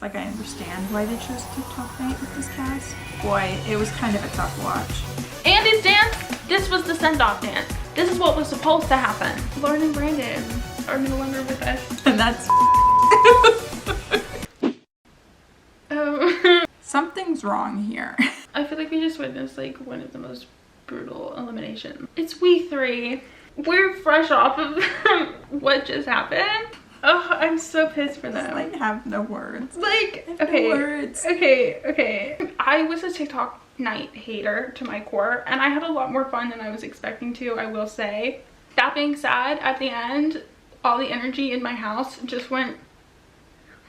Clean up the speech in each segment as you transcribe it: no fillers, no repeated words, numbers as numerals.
Like, I understand why they chose TikTok night with this cast. Boy, it was kind of a tough watch. Andy's dance, this was the send-off dance. This is what was supposed to happen. Lauren and Brandon are no longer with us. And that's something's wrong here. I feel like we just witnessed like one of the most brutal eliminations. It's week 3. We're fresh off of what just happened. Oh, I'm so pissed for them. I have no words. Like, okay. No words. Okay. I was a TikTok night hater to my core, and I had a lot more fun than I was expecting to, I will say. That being said, at the end, all the energy in my house just went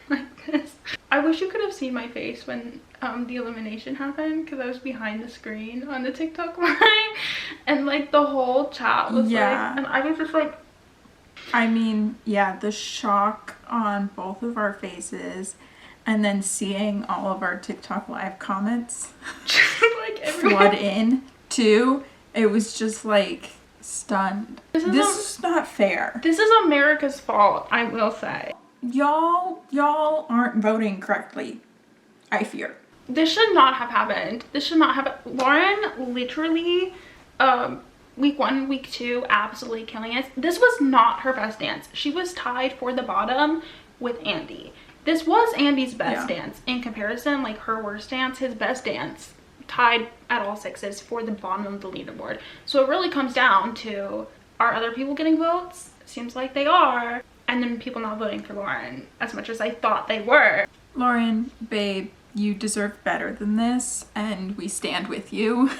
like this. I wish you could have seen my face when the elimination happened, because I was behind the screen on the TikTok line, and like the whole chat was like, and I was just like, I mean, yeah, the shock on both of our faces, and then seeing all of our TikTok live comments like flood in too. It was just like stunned. This is not fair. This is America's fault, I will say. Y'all aren't voting correctly, I fear. This should not have happened. This should not have. Lauren literally, week 1, week 2, absolutely killing us. This was not her best dance. She was tied for the bottom with Andy. This was Andy's best dance in comparison. Like her worst dance, his best dance, tied at all 6s for the bottom of the leaderboard. So it really comes down to, are other people getting votes? Seems like they are. And then people not voting for Lauren as much as I thought they were. Lauren, babe, you deserve better than this, and we stand with you.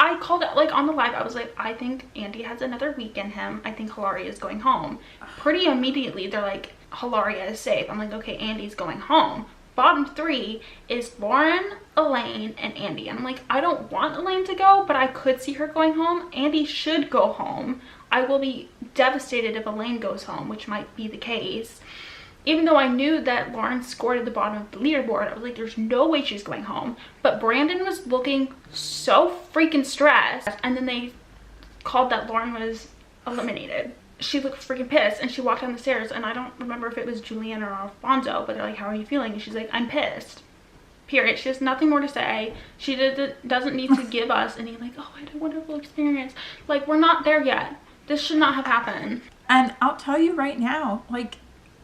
I called it, like, on the live, I was like, I think Andy has another week in him. I think Hilaria is going home. Pretty immediately, they're like, Hilaria is safe. I'm like, okay, Andy's going home. Bottom 3 is Lauren, Elaine, and Andy. And I'm like, I don't want Elaine to go, but I could see her going home. Andy should go home. I will be devastated if Elaine goes home, which might be the case. Even though I knew that Lauren scored at the bottom of the leaderboard, I was like, there's no way she's going home. But Brandon was looking so freaking stressed. And then they called that Lauren was eliminated. She looked freaking pissed, and she walked down the stairs, and I don't remember if it was Julian or Alfonso, but they're like, how are you feeling? And she's like, I'm pissed. Period. She has nothing more to say. She doesn't need to give us any like, oh, I had a wonderful experience. Like, we're not there yet. This should not have happened. And I'll tell you right now, like,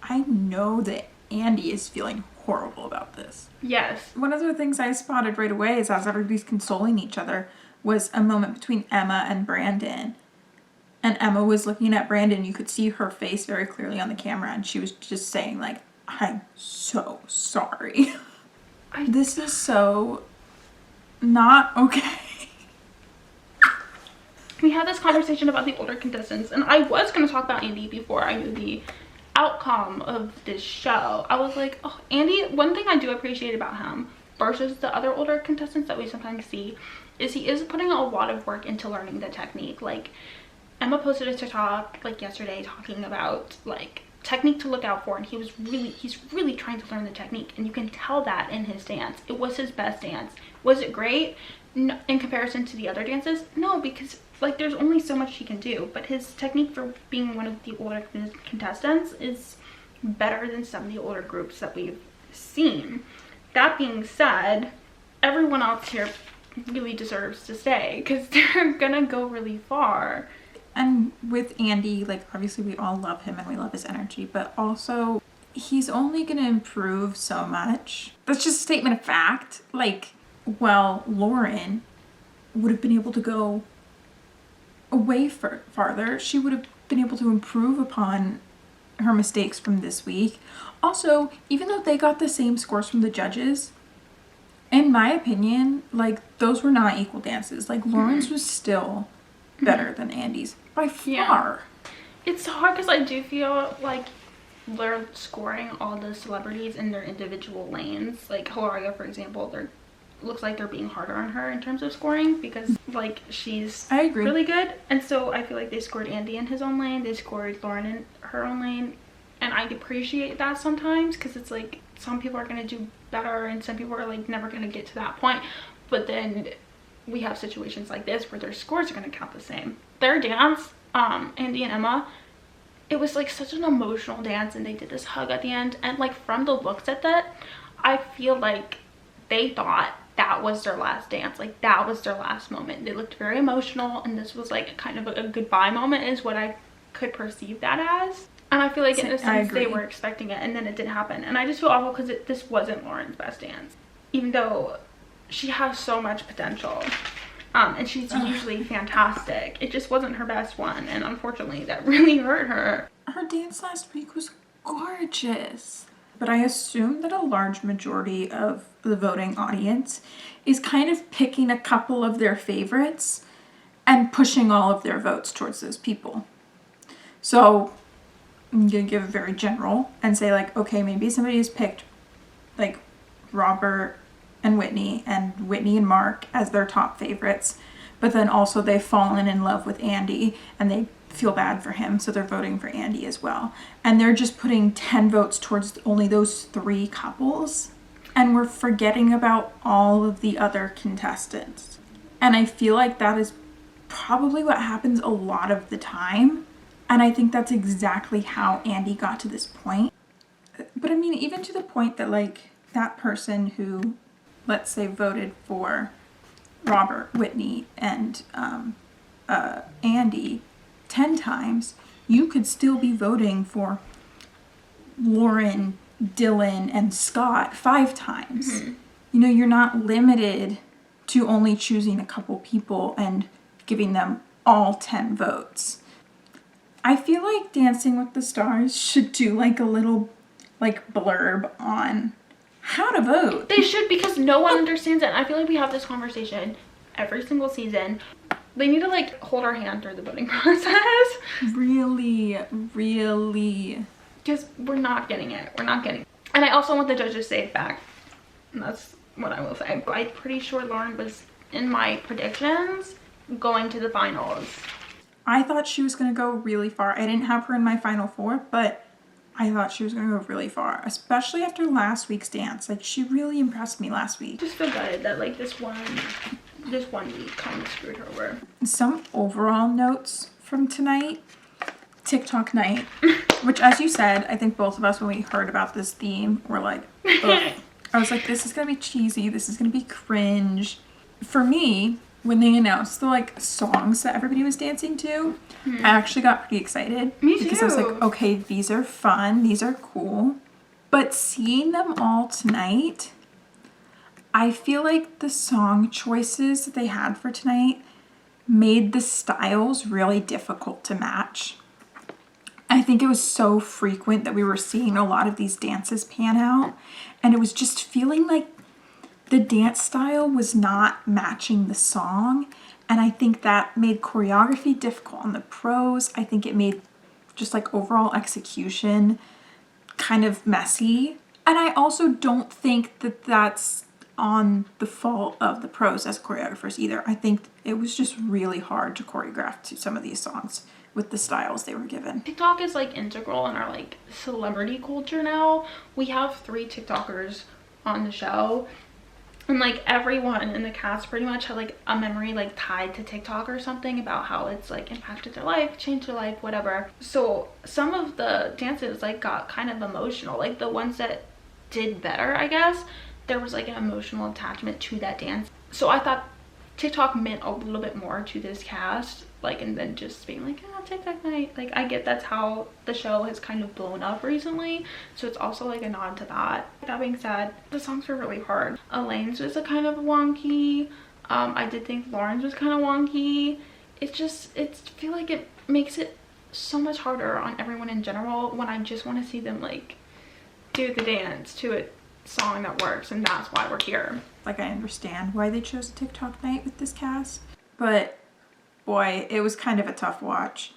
I know that Andy is feeling horrible about this. Yes. One of the things I spotted right away is as everybody's consoling each other was a moment between Emma and Brandon. And Emma was looking at Brandon. You could see her face very clearly on the camera, and she was just saying, like, I'm so sorry. This is so not okay. We had this conversation about the older contestants, and I was going to talk about Andy before I knew the outcome of this show. I was like, oh, Andy, one thing I do appreciate about him versus the other older contestants that we sometimes see is he is putting a lot of work into learning the technique. Like, Emma posted a TikTok like yesterday talking about like technique to look out for, and he's really trying to learn the technique, and you can tell that in his dance. It was his best dance. Was it great? No, in comparison to the other dances? No, because like there's only so much he can do, but his technique for being one of the older contestants is better than some of the older groups that we've seen. That being said, everyone else here really deserves to stay because they're gonna go really far. And with Andy, like, obviously we all love him and we love his energy, but also he's only gonna improve so much. That's just a statement of fact. Like, well, Lauren would have been able to go way farther. She would have been able to improve upon her mistakes from this week. Also, even though they got the same scores from the judges, in my opinion, like, those were not equal dances. Like, Lauren's was still better than Andy's by far. Yeah. It's hard because I do feel like they're scoring all the celebrities in their individual lanes. Like Hilaria, for example, looks like they're being harder on her in terms of scoring because like she's really good, and so I feel like they scored Andy in his own lane, they scored Lauren in her own lane, and I appreciate that sometimes because it's like some people are going to do better and some people are like never going to get to that point, but then we have situations like this where their scores are going to count the same. Their dance, Andy and Emma, it was like such an emotional dance, and they did this hug at the end, and like from the looks at that, I feel like they thought that was their last dance, like that was their last moment. They looked very emotional, and this was like kind of a goodbye moment is what I could perceive that as. And I feel like in a sense they were expecting it, and then it didn't happen, and I just feel awful because this wasn't Lauren's best dance, even though she has so much potential. And she's usually fantastic. It just wasn't her best one, and unfortunately that really hurt her. Her dance last week was gorgeous. But I assume that a large majority of the voting audience is kind of picking a couple of their favorites and pushing all of their votes towards those people. So I'm going to give it very general and say like, okay, maybe somebody has picked like Robert and Whitney and Mark as their top favorites, but then also they've fallen in love with Andy and they feel bad for him, so they're voting for Andy as well. And they're just putting 10 votes towards only those 3 couples, and we're forgetting about all of the other contestants. And I feel like that is probably what happens a lot of the time, and I think that's exactly how Andy got to this point. But I mean, even to the point that like that person who, let's say, voted for Robert, Whitney, and Andy 10 times, you could still be voting for Lauren, Dylan, and Scott 5 times. Mm-hmm. You know, you're not limited to only choosing a couple people and giving them all 10 votes. I feel like Dancing with the Stars should do like a little like blurb on how to vote. They should, because no one understands it. I feel like we have this conversation every single season. They need to like hold our hand through the voting process. Really. Because we're not getting it. We're not getting it. And I also want the judges safe back. And that's what I will say. I'm pretty sure Lauren was in my predictions going to the finals. I thought she was going to go really far. I didn't have her in my final 4, but I thought she was going to go really far, especially after last week's dance. Like, she really impressed me last week. Just feel good that like this one week kind of screwed her over. Some overall notes from tonight. TikTok night, which, as you said, I think both of us, when we heard about this theme, were like, ugh. I was like, this is going to be cheesy. This is going to be cringe. For me, when they announced the like songs that everybody was dancing to, I actually got pretty excited. Me too. Because I was like, okay, these are fun. These are cool. But seeing them all tonight, I feel like the song choices that they had for tonight made the styles really difficult to match. I think it was so frequent that we were seeing a lot of these dances pan out, and it was just feeling like the dance style was not matching the song, and I think that made choreography difficult on the pros. I think it made just like overall execution kind of messy, and I also don't think that that's on the fault of the pros as choreographers either. I think it was just really hard to choreograph to some of these songs with the styles they were given. TikTok is like integral in our like celebrity culture now. We have 3 TikTokers on the show, and like everyone in the cast pretty much had like a memory like tied to TikTok or something about how it's like impacted their life, changed their life, whatever. So some of the dances like got kind of emotional. Like the ones that did better, I guess, there was like an emotional attachment to that dance. So I thought TikTok meant a little bit more to this cast, like, and then just being like, oh, TikTok night. Like, I get that's how the show has kind of blown up recently, so it's also like a nod to that. That being said, the songs were really hard. Elaine's was a kind of wonky. I did think Lauren's was kind of wonky. It's feel like it makes it so much harder on everyone in general when I just want to see them like do the dance to a song that works, and that's why we're here. Like, I understand why they chose TikTok night with this cast, but boy, it was kind of a tough watch.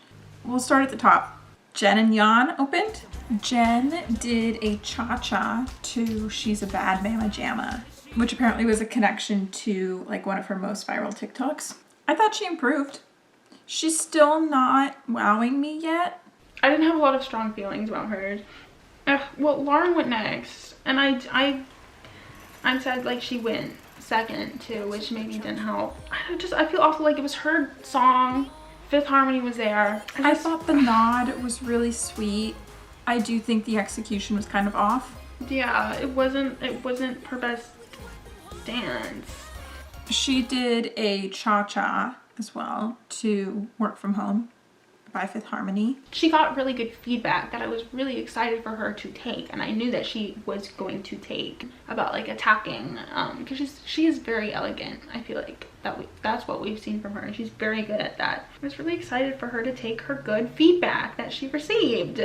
We'll start at the top. Jen and Jan opened. Jen did a cha-cha to She's a Bad Mama Jamma, which apparently was a connection to like one of her most viral TikToks. I thought she improved. She's still not wowing me yet. I didn't have a lot of strong feelings about her. Well, Lauren went next, and I'm sad like she went second too, which maybe didn't help. I feel awful. Like, it was her song, Fifth Harmony was there. I thought the nod was really sweet. I do think the execution was kind of off. Yeah, it wasn't her best dance. She did a cha-cha as well to Work From Home by Fifth Harmony. She got really good feedback that I was really excited for her to take, and I knew that she was going to take about like attacking, because she is very elegant. I feel like that's what we've seen from her, and she's very good at that. I was really excited for her to take her good feedback that she received.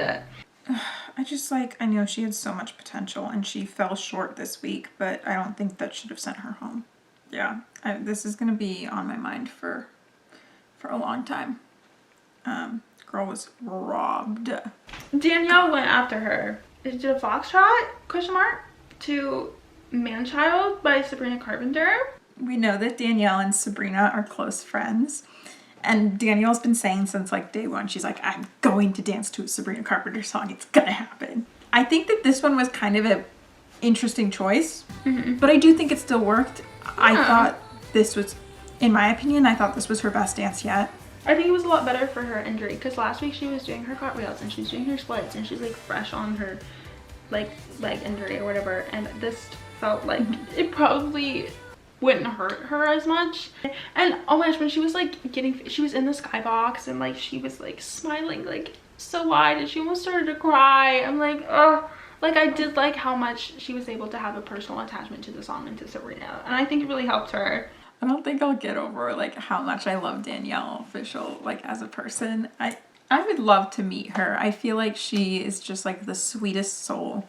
I know she had so much potential and she fell short this week, but I don't think that should have sent her home. Yeah, this is gonna be on my mind for a long time. Girl was robbed. Danielle went after her. Did a foxtrot, question mark, to Man-Child by Sabrina Carpenter. We know that Danielle and Sabrina are close friends. And Danielle's been saying since like day one, she's like, I'm going to dance to a Sabrina Carpenter song. It's gonna happen. I think that this one was kind of an interesting choice, but I do think it still worked. Yeah. I thought this was, in my opinion, I thought this was her best dance yet. I think it was a lot better for her injury, because last week she was doing her cartwheels and she's doing her splits and she's like fresh on her like leg injury or whatever, and this felt like it probably wouldn't hurt her as much. And oh my gosh, when she was like she was in the skybox and like she was like smiling like so wide and she almost started to cry. I'm like, oh, like I did like how much she was able to have a personal attachment to the song and to Sabrina, and I think it really helped her. I don't think I'll get over like how much I love Danielle Official like as a person. I would love to meet her. I feel like she is just like the sweetest soul.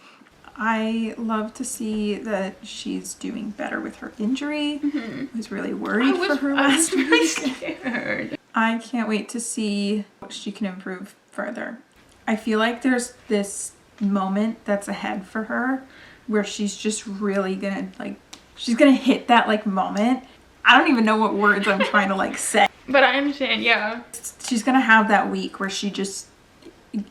I love to see that she's doing better with her injury. I was really worried for her last week. Really scared. I can't wait to see what she can improve further. I feel like there's this moment that's ahead for her where she's just really gonna she's gonna hit that like moment. I don't even know what words I'm trying to like say. But I understand, yeah. She's gonna have that week where she just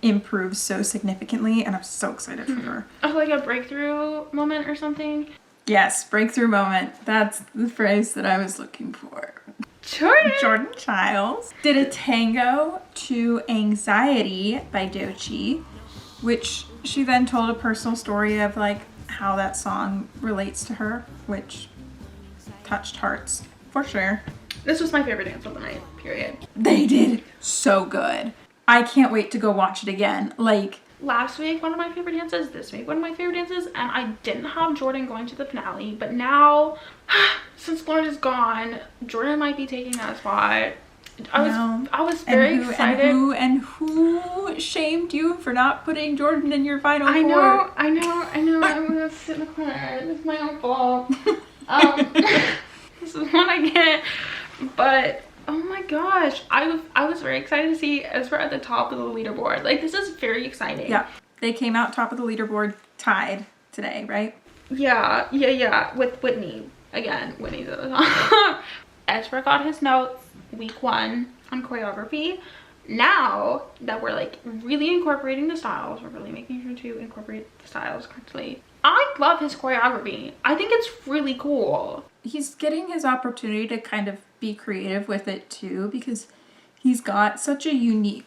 improves so significantly, and I'm so excited for her. Oh, like a breakthrough moment or something? Yes, breakthrough moment. That's the phrase that I was looking for. Jordan Childs did a tango to Anxiety by Doechii, which she then told a personal story of like how that song relates to her, which touched hearts for sure. This was my favorite dance of the night, period. They did so good. I can't wait to go watch it again. Like last week, one of my favorite dances. This week, one of my favorite dances. And I didn't have Jordan going to the finale, but now, since Lauren is gone, Jordan might be taking that spot. I was very excited. And who shamed you for not putting Jordan in your final four? I know. I'm gonna sit in the corner. It's my own fault. This is what I get. But oh my gosh, I was very excited to see Ezra at the top of the leaderboard. Like, this is very exciting. Yeah, they came out top of the leaderboard tied today, right? Yeah, with Whitney. Again, Whitney's at the top. Ezra got his notes week 1 on choreography. Now that we're like really incorporating the styles, we're really making sure to incorporate the styles correctly. I love his choreography. I think it's really cool. He's getting his opportunity to kind of be creative with it too, because he's got such a unique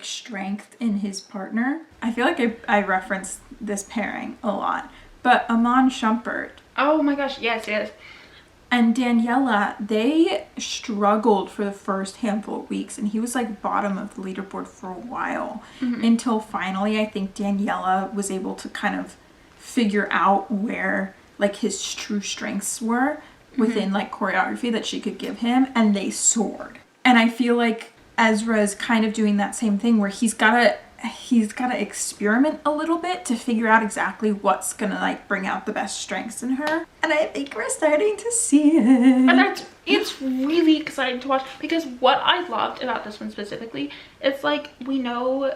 strength in his partner. I feel like I reference this pairing a lot, but Amon Shumpert. Oh my gosh, yes. And Daniela, they struggled for the first handful of weeks, and he was like bottom of the leaderboard for a while, until finally I think Daniela was able to kind of figure out where like his true strengths were within like choreography that she could give him, and they soared. And I feel like Ezra is kind of doing that same thing where he's gotta experiment a little bit to figure out exactly what's gonna like bring out the best strengths in her. And I think we're starting to see it. And it's really exciting to watch, because what I loved about this one specifically, it's like, we know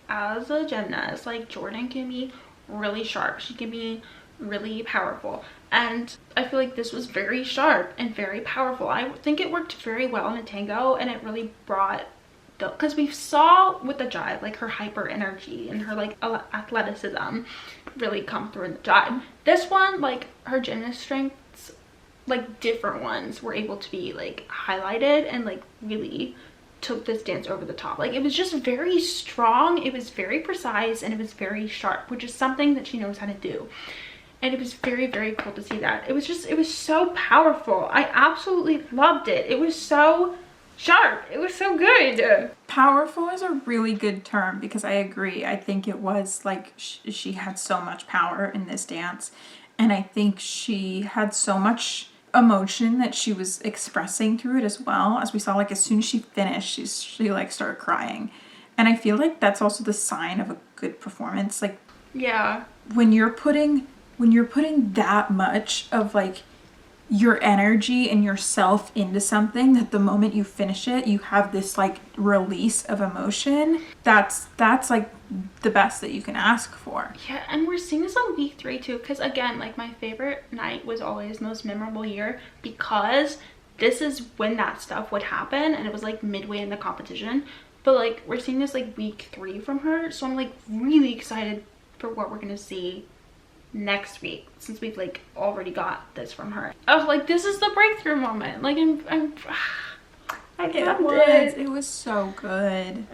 as a gymnast, like Jordan can be really sharp. She can be really powerful. And I feel like this was very sharp and very powerful. I think it worked very well in a tango, and it really brought because we saw with the jive like her hyper energy and her like athleticism really come through in the jive. This one, like her gymnast strengths, like different ones were able to be like highlighted and like really took this dance over the top. Like, it was just very strong, it was very precise, and it was very sharp, which is something that she knows how to do. And it was very, very cool to see that. It was so powerful. I absolutely loved it. It was so sharp. It was so good. Powerful is a really good term, because I agree. I think it was like she had so much power in this dance, and I think she had so much emotion that she was expressing through it as well. As we saw, like, as soon as she finished, she like started crying, and I feel like that's also the sign of a good performance. Like, yeah, when you're putting that much of like your energy and yourself into something, that the moment you finish it, you have this like release of emotion, that's like the best that you can ask for. Yeah, and we're seeing this on week 3 too, because again, like, my favorite night was always Most Memorable Year, because this is when that stuff would happen, and it was like midway in the competition. But like, we're seeing this like week 3 from her, so I'm like really excited for what we're gonna see next week, since we've like already got this from her. I was like, this is the breakthrough moment. Like, I loved it. It was so good.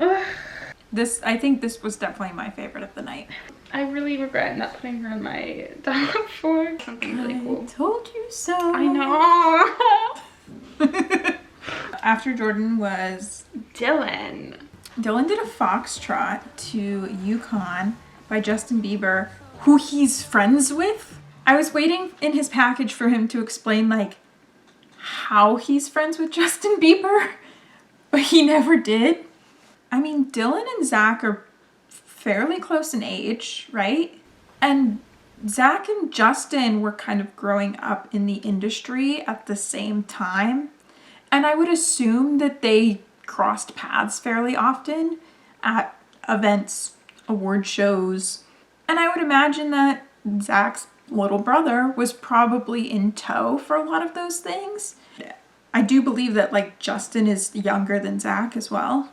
I think this was definitely my favorite of the night. I really regret not putting her in my top 4. Something really cool. I told you so. I know. After Jordan was Dylan. Dylan did a foxtrot to Yukon by Justin Bieber, who he's friends with. I was waiting in his package for him to explain like how he's friends with Justin Bieber, but he never did. I mean, Dylan and Zach are fairly close in age, right? And Zach and Justin were kind of growing up in the industry at the same time. And I would assume that they crossed paths fairly often at events, award shows. And I would imagine that Zach's little brother was probably in tow for a lot of those things. I do believe that like Justin is younger than Zach as well.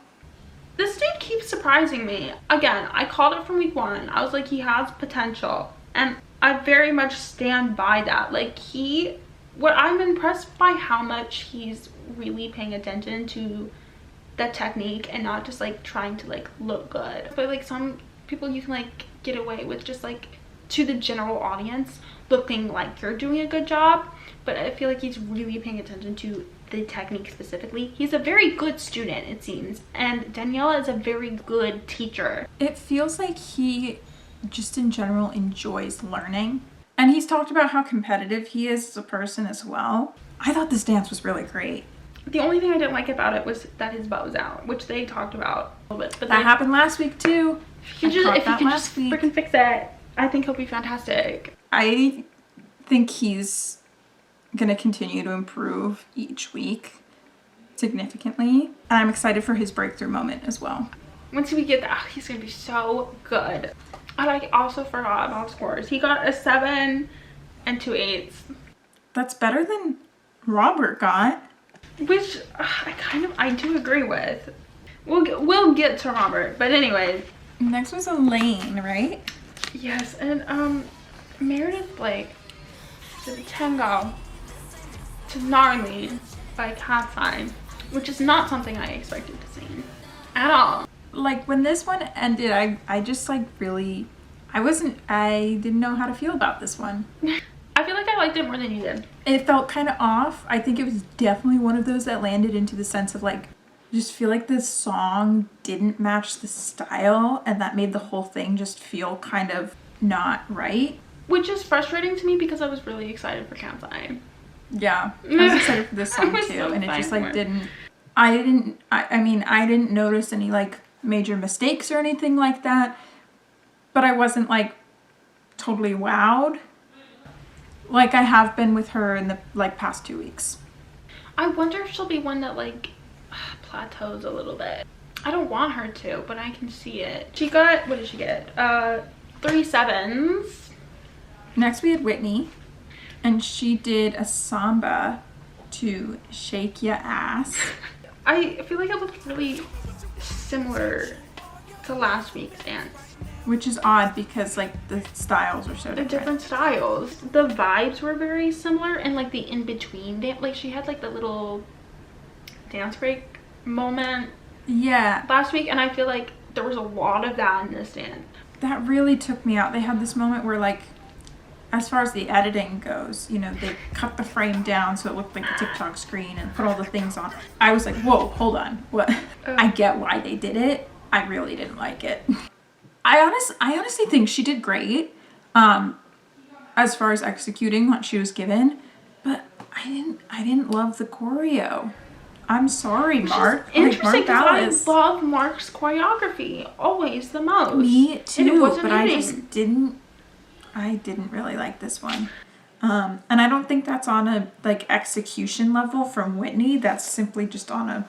This dude keeps surprising me. Again, I called it from week 1. I was like, he has potential. And I very much stand by that. Like, what I'm impressed by how much he's really paying attention to the technique and not just like trying to like look good. But like, some people you can like get away with just like, to the general audience, looking like you're doing a good job. But I feel like he's really paying attention to the technique specifically. He's a very good student, it seems, and Daniela is a very good teacher. It feels like he just in general enjoys learning, and he's talked about how competitive he is as a person as well. I thought this dance was really great. The only thing I didn't like about it was that his butt was out, which they talked about a little bit. But that happened last week too. If he can just freaking fix it, I think he'll be fantastic. I think he's gonna continue to improve each week significantly, and I'm excited for his breakthrough moment as well. Once we get that, he's gonna be so good. And I also forgot about scores. He got a 7 and 2/8. That's better than Robert got, which I do agree with. We'll get to Robert, but anyways. Next was Elaine, right? Yes, and Meredith Blake did a tango to Gnarly by Cat's Eye, which is not something I expected to see at all. Like, when this one ended, I just like really, I didn't know how to feel about this one. I feel like I liked it more than you did. It felt kind of off. I think it was definitely one of those that landed into the sense of like, I just feel like this song didn't match the style, and that made the whole thing just feel kind of not right. Which is frustrating to me because I was really excited for Cat's Eye. Yeah, I was excited for this song too, so and it just like I didn't notice any like major mistakes or anything like that, but I wasn't like totally wowed like I have been with her in the like past 2 weeks. I wonder if she'll be one that like plateaus a little bit. I don't want her to, but I can see it. She got, what did she get? 3 7s. Next we had Whitney, and she did a samba to Shake Ya Ass. I feel like it looked really similar to last week's dance. Which is odd because like the styles are so different. They're different styles. The vibes were very similar, and like the in-between dance, like she had like the little dance break moment Yeah. last week, and I feel like there was a lot of that in this dance. That really took me out. They had this moment where, like, as far as the editing goes, you know, they cut the frame down so it looked like a TikTok screen and put all the things on. I was like, whoa, hold on. What? I get why they did it. I really didn't like it. I honestly think she did great as far as executing what she was given, but I didn't love the choreo. I'm sorry, Mark. Interesting, because I love Mark's choreography always the most. Me too, and it wasn't but I didn't really like this one. And I don't think that's on a like execution level from Whitney. That's simply just on a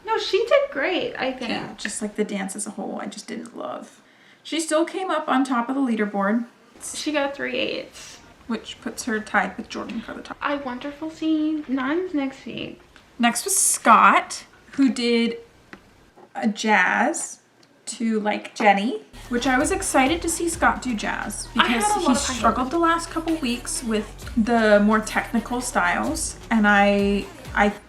No, she did great, I think. yeah, just like the dance as a whole, I just didn't love. She still came up on top of the leaderboard. She got 3/8, which puts her tied with Jordan for the top. I wonderful see 9's next week. Next was Scott, who did a jazz to like Jenny, which I was excited to see Scott do jazz because he struggled the last couple weeks with the more technical styles, and I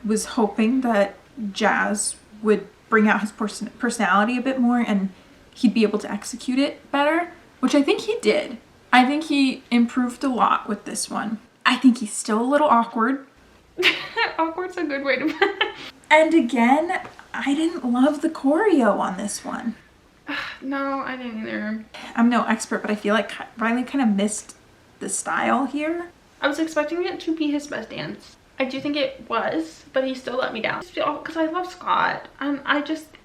was hoping that jazz would bring out his personality a bit more and he'd be able to execute it better, which I think he did. I think he improved a lot with this one. I think he's still a little awkward. Awkward's a good way to put it. And again, I didn't love the choreo on this one. No, I didn't either. I'm no expert, but I feel like Riley kind of missed the style here. I was expecting it to be his best dance. I do think it was, but he still let me down. Because I love Scott.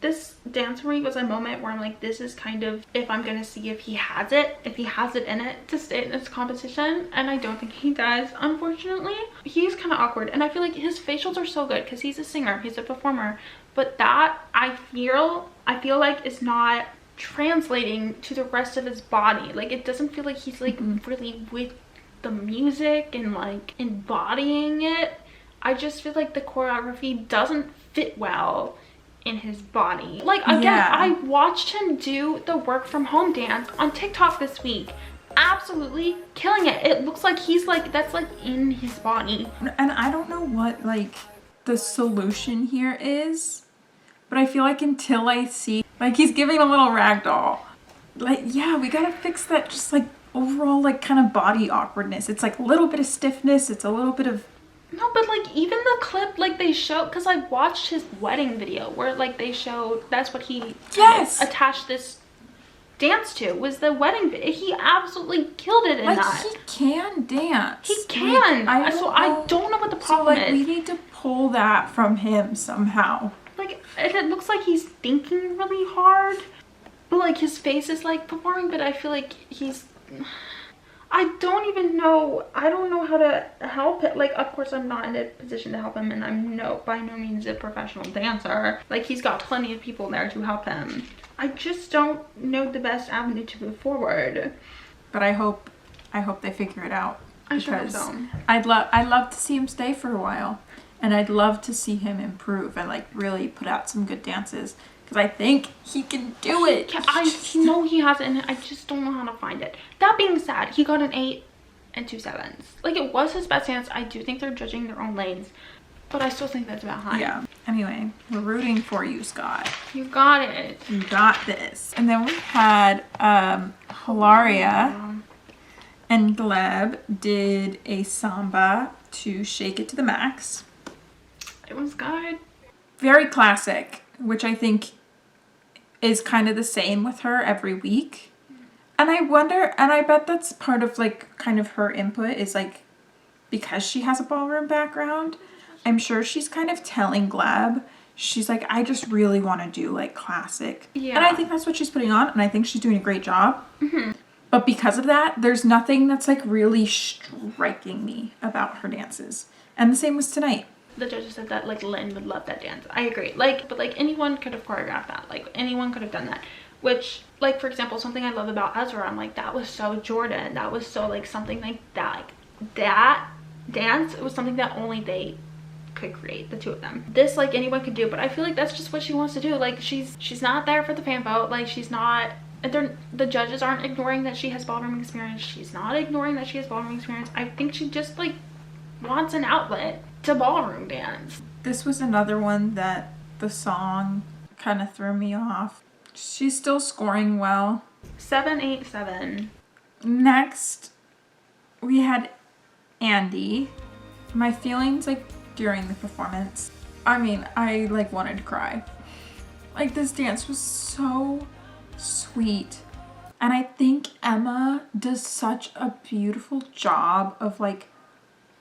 This dance for me was a moment where I'm like, this is kind of if I'm going to see if he has it in it to stay in this competition. And I don't think he does, unfortunately. He's kind of awkward. And I feel like his facials are so good because he's a singer, he's a performer. But that, I feel like is not translating to the rest of his body. Like, it doesn't feel like he's like really with the music and like embodying it. I just feel like the choreography doesn't fit well in his body. Like, again, yeah. I watched him do the work from home dance on TikTok this week. Absolutely killing it. It looks like he's like, that's like in his body. And I don't know what like the solution here is, but I feel like until I see, like, he's giving a little ragdoll. Like, yeah, we gotta fix that just like overall like kind of body awkwardness. It's like a little bit of stiffness. It's a little bit of no, but like even the clip like they show, because I watched his wedding video where like they showed that's what he attached this dance to was the wedding video. He absolutely killed it in like, that. He can dance. He can. Like, I don't know what the problem is. We need to pull that from him somehow. Like, it looks like he's thinking really hard, but like his face is like performing, but I feel like he's I don't even know. I don't know how to help it. Like, of course, I'm not in a position to help him, and I'm by no means a professional dancer. Like, he's got plenty of people there to help him. I just don't know the best avenue to move forward. But I hope they figure it out. I sure hope so. I'd love to see him stay for a while, and I'd love to see him improve and like really put out some good dances. Because I think he can do it. I know he has it, and I just don't know how to find it. That being said, he got an 8 and 2 7s. Like, it was his best dance. I do think they're judging their own lanes, but I still think that's about high. Yeah. Anyway, we're rooting for you, Scott. You got it. You got this. And then we had Hilaria and Gleb did a samba to Shake It to the Max. It was good. Very classic, which I think is kind of the same with her every week. And I wonder, and I bet that's part of like kind of her input is like, because she has a ballroom background, I'm sure she's kind of telling Gleb, she's like, I just really want to do like classic. Yeah. And I think that's what she's putting on, and I think she's doing a great job. Mm-hmm. But because of that, there's nothing that's like really striking me about her dances. And the same was tonight. The judges said that like Lynn would love that dance. I agree. Like, but like anyone could have choreographed that. Like anyone could have done that. Which, like, for example, something I love about Ezra, I'm like, that was so Jordan. That was so like something like that. Like that dance, it was something that only they could create, the two of them. This, like, anyone could do, but I feel like that's just what she wants to do. Like, she's not there for the fan vote. Like, she's not, the judges aren't ignoring that she has ballroom experience. She's not ignoring that she has ballroom experience. I think she just like wants an outlet to ballroom dance. This was another one that the song kind of threw me off. She's still scoring well. 787. Next, we had Andy. My feelings, like, during the performance, I mean, I, like, wanted to cry. Like, this dance was so sweet. And I think Emma does such a beautiful job of, like,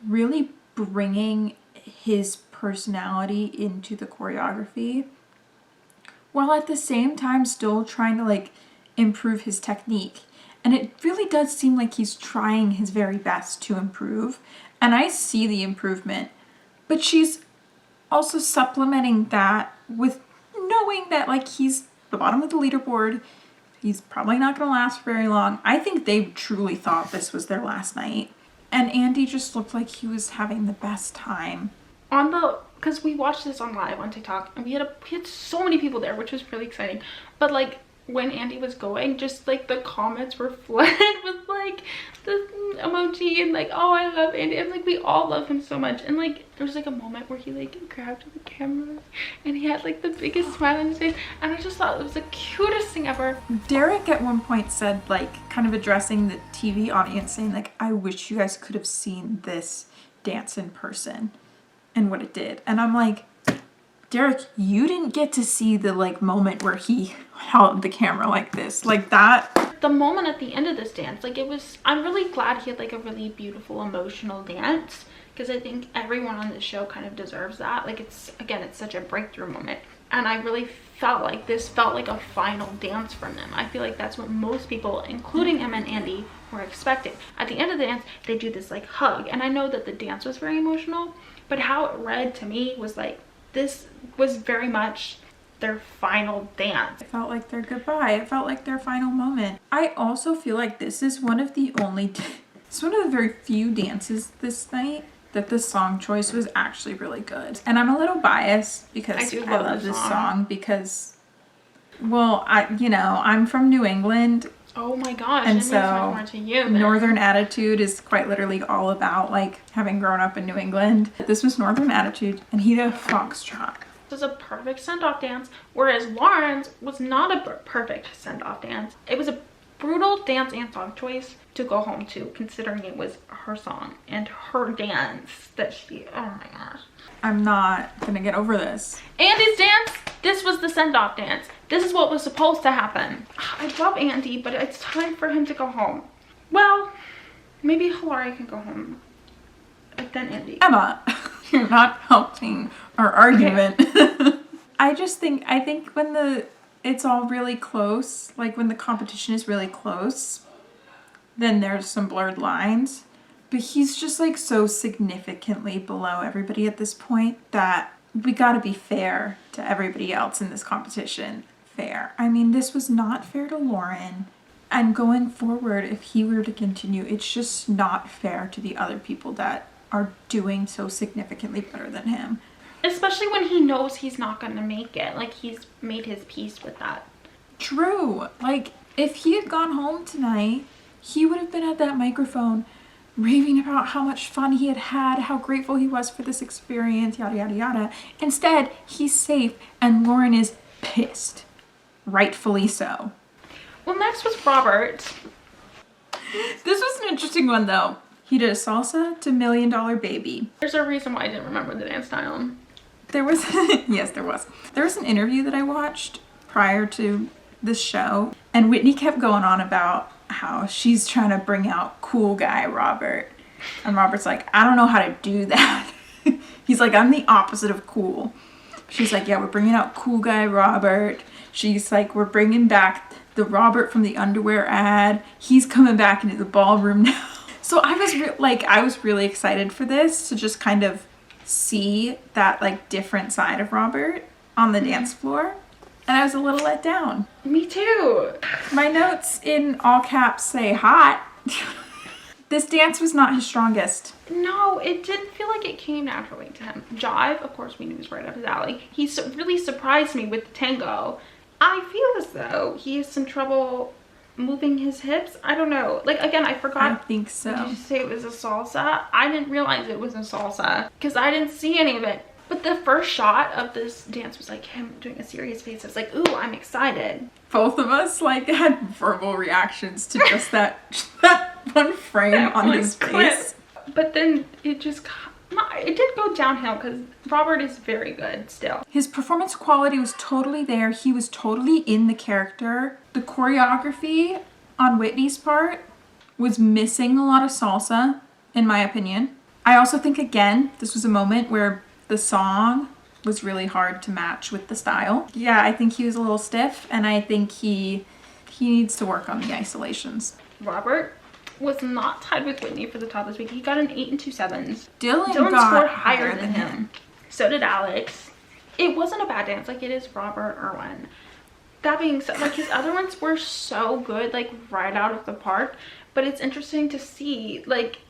really bringing his personality into the choreography, while at the same time still trying to, like, improve his technique. And it really does seem like he's trying his very best to improve. And I see the improvement. But she's also supplementing that with knowing that, like, he's the bottom of the leaderboard. He's probably not going to last very long. I think they truly thought this was their last night. And Andy just looked like he was having the best time. Because we watched this on live on TikTok, and we had so many people there, which was really exciting. But, like, when Andy was going, just, like, the comments were flooded with, like, the emoji and, like, oh, I love Andy. And, like, we all love him so much. And, like, there was, like, a moment where he, like, grabbed the camera and he had, like, the biggest smile on his face. And I just thought it was the cutest thing ever. Derek at one point said, like, kind of addressing the TV audience, saying, like, I wish you guys could have seen this dance in person and what it did. And I'm like, Derek, you didn't get to see the, like, moment where he held the camera like this. Like, that. The moment at the end of this dance, like, it was, I'm really glad he had, like, a really beautiful, emotional dance, because I think everyone on this show kind of deserves that. Like, it's, again, it's such a breakthrough moment. And I really felt like this felt like a final dance from them. I feel like that's what most people, including Emma and Andy, were expecting. At the end of the dance, they do this, like, hug. And I know that the dance was very emotional, but how it read to me was like, this was very much their final dance. It felt like their goodbye. It felt like their final moment. I also feel like this is one of the very few dances this night that the song choice was actually really good. And I'm a little biased because I love this song because, well, I'm from New England. Oh my gosh, and it so means much more to you, then. Northern Attitude is quite literally all about, like, having grown up in New England. This was Northern Attitude, and he did a foxtrot. This was a perfect send-off dance, whereas Lauren's was not a perfect send-off dance. It was a brutal dance and song choice to go home to, considering it was her song and her dance that she, oh my gosh. I'm not gonna get over this. Andy's dance, this was the send-off dance. This is what was supposed to happen. I love Andy, but it's time for him to go home. Well, maybe Hilary can go home, but then Andy. Emma, you're not helping our argument. Okay. I think when it's all really close, like when the competition is really close, then there's some blurred lines. But he's just, like, so significantly below everybody at this point that we gotta be fair to everybody else in this competition. Fair. I mean, this was not fair to Lauren. And going forward, if he were to continue, it's just not fair to the other people that are doing so significantly better than him. Especially when he knows he's not gonna make it. Like, he's made his peace with that. True. Like, if he had gone home tonight, he would have been at that microphone raving about how much fun he had, how grateful he was for this experience, yada, yada, yada. Instead, he's safe and Lauren is pissed. Rightfully so. Well, next was Robert. This was an interesting one, though. He did a salsa to $1 Million Baby. There's a reason why I didn't remember the dance style. There was, yes, there was. There was an interview that I watched prior to this show, and Whitney kept going on about how she's trying to bring out cool guy Robert. And Robert's like, I don't know how to do that. He's like, I'm the opposite of cool. She's like, yeah, we're bringing out cool guy Robert. She's like, we're bringing back the Robert from the underwear ad. He's coming back into the ballroom now. So I was really excited for this, to just kind of see that, like, different side of Robert on the dance floor. And I was a little let down. Me too. My notes in all caps say hot. This dance was not his strongest. No, it didn't feel like it came naturally to him. Jive, of course, we knew was right up his alley. He really surprised me with the tango. I feel as though he has some trouble moving his hips. I don't know. Like, again, I forgot. I think so. Did you say it was a salsa? I didn't realize it was a salsa because I didn't see any of it. But the first shot of this dance was like him doing a serious face. I was like, ooh, I'm excited. Both of us like had verbal reactions to just that one frame on his face. But then it did go downhill because Robert is very good still. His performance quality was totally there. He was totally in the character. The choreography on Whitney's part was missing a lot of salsa, in my opinion. I also think, again, this was a moment where the song was really hard to match with the style. Yeah, I think he was a little stiff, and I think he needs to work on the isolations. Robert was not tied with Whitney for the top this week. He got an 8 and 2 7s. Dylan scored higher than him. So did Alex. It wasn't a bad dance. Like, it is Robert Irwin. That being said, like, his other ones were so good, like, right out of the park. But it's interesting to see, like,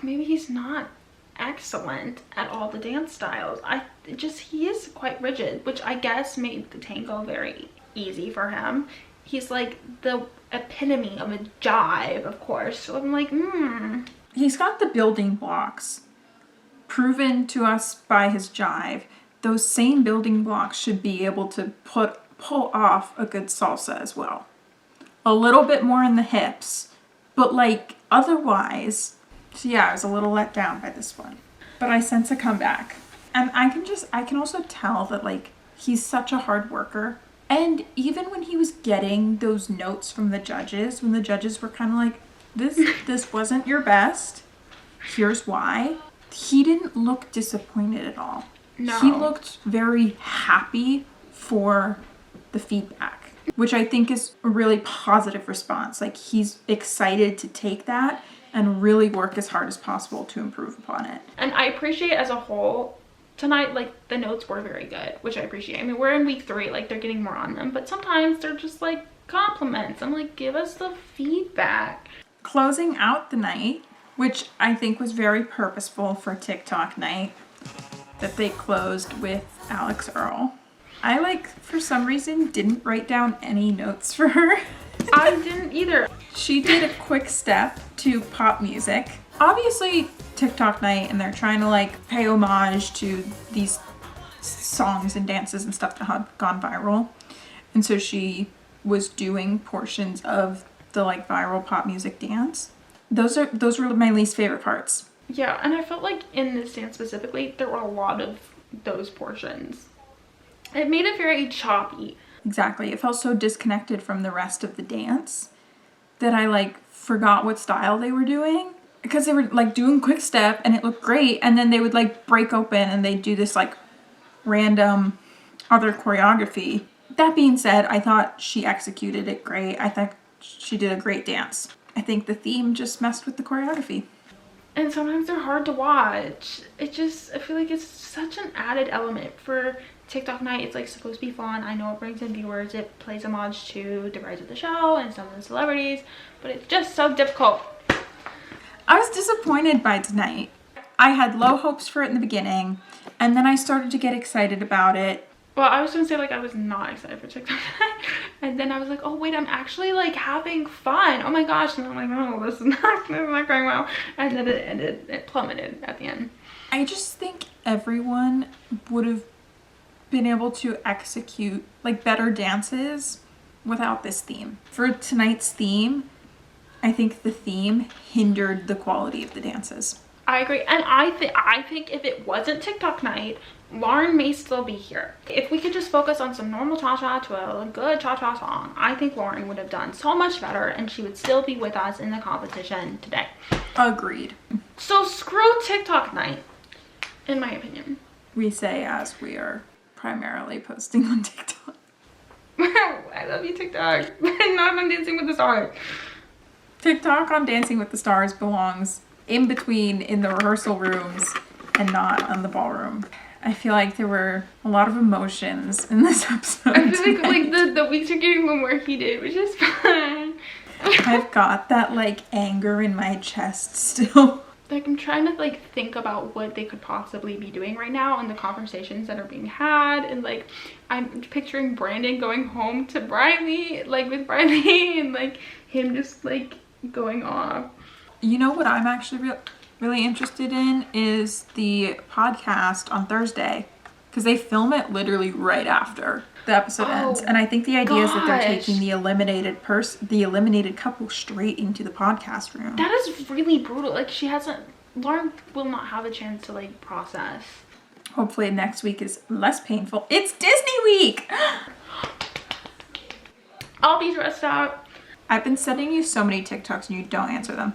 maybe he's not excellent at all the dance styles. He is quite rigid, which I guess made the tango very easy for him. He's like the epitome of a jive, of course. So I'm like, He's got the building blocks proven to us by his jive. Those same building blocks should be able to pull off a good salsa as well. A little bit more in the hips, but like otherwise. So yeah, I was a little let down by this one. But I sense a comeback. And I can also tell that like he's such a hard worker. And even when he was getting those notes from the judges, when the judges were kind of like, this wasn't your best, here's why, he didn't look disappointed at all. No. He looked very happy for the feedback, which I think is a really positive response. Like, he's excited to take that and really work as hard as possible to improve upon it. And I appreciate as a whole, tonight, like, the notes were very good, which I appreciate. I mean, we're in week 3, like, they're getting more on them, but sometimes they're just, like, compliments. I'm like, give us the feedback. Closing out the night, which I think was very purposeful for TikTok night, that they closed with Alex Earl. I, like, for some reason, didn't write down any notes for her. I didn't either. She did a quick step to pop music. Obviously, TikTok night, and they're trying to like pay homage to these songs and dances and stuff that had gone viral. And so she was doing portions of the like viral pop music dance. Those were my least favorite parts. Yeah, and I felt like in this dance specifically, there were a lot of those portions. It made it very choppy. Exactly. It felt so disconnected from the rest of the dance that I like forgot what style they were doing. Because they were like doing quick step and it looked great, and then they would like break open and they'd do this like random other choreography. That being said, I thought she executed it great. I thought she did a great dance. I think the theme just messed with the choreography. And sometimes they're hard to watch. I feel like it's such an added element for TikTok night. It's like supposed to be fun. I know it brings in viewers. It plays homage to the rise of the show and some of the celebrities, but it's just so difficult. I was disappointed by tonight. I had low hopes for it in the beginning, and then I started to get excited about it. Well, I was gonna say, like, I was not excited for TikTok and then I was like, oh wait, I'm actually like having fun. Oh my gosh. And I'm like, oh, this is not going well. And then it plummeted at the end. I just think everyone would have been able to execute like better dances without this theme. For tonight's theme, I think the theme hindered the quality of the dances. I agree. And I think if it wasn't TikTok night, Lauren may still be here. If we could just focus on some normal cha-cha to a good cha-cha song, I think Lauren would have done so much better and she would still be with us in the competition today. Agreed. So screw TikTok night, in my opinion. We say as we are primarily posting on TikTok. I love you, TikTok. Not on Dancing with the Stars. TikTok on Dancing with the Stars belongs in between in the rehearsal rooms and not on the ballroom. I feel like there were a lot of emotions in this episode. I feel like the weeks are getting a little more heated, which is fun. I've got that like anger in my chest still. Like, I'm trying to like think about what they could possibly be doing right now and the conversations that are being had, and like I'm picturing Brandon going home to Briley, like with Briley, and like him just like going off. You know what I'm actually really interested in is the podcast on Thursday, because they film it literally right after the episode ends. And I think the idea is that they're taking the eliminated couple straight into the podcast room. That is really brutal. Like, Lauren will not have a chance to, like, process. Hopefully next week is less painful. It's Disney week! I'll be dressed up. I've been sending you so many TikToks and you don't answer them.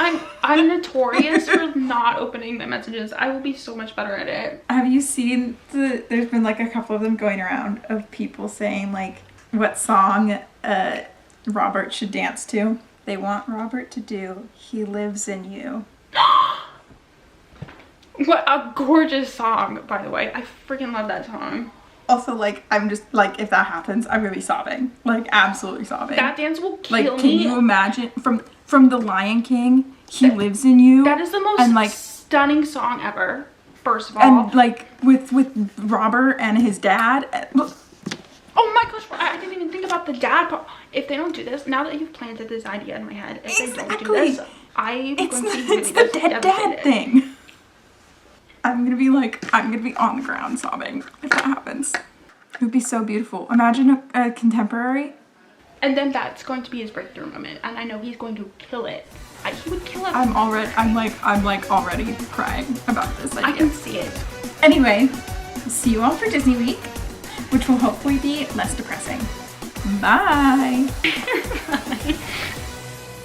I'm notorious for not opening my messages. I will be so much better at it. Have you seen there's been like a couple of them going around of people saying like what song Robert should dance to? They want Robert to do He Lives in You. What a gorgeous song, by the way. I freaking love that song. Also, like, I'm just, like, if that happens, I'm gonna be sobbing. Like, absolutely sobbing. That dance will kill me. Like, can you imagine, from The Lion King, He Lives in You? That is the most stunning song ever, first of all. And, like, with Robert and his dad. Oh my gosh, I didn't even think about the dad part. If they don't do this, now that you've planted this idea in my head, if they don't do this, I'm going to be really It's the dead dad thing. I'm gonna be on the ground sobbing if that happens. It would be so beautiful. Imagine a contemporary. And then that's going to be his breakthrough moment, and I know he's going to kill it. He would kill it. I'm like already crying about this idea. I can see it. Anyway, see you all for Disney Week, which will hopefully be less depressing. Bye. Bye.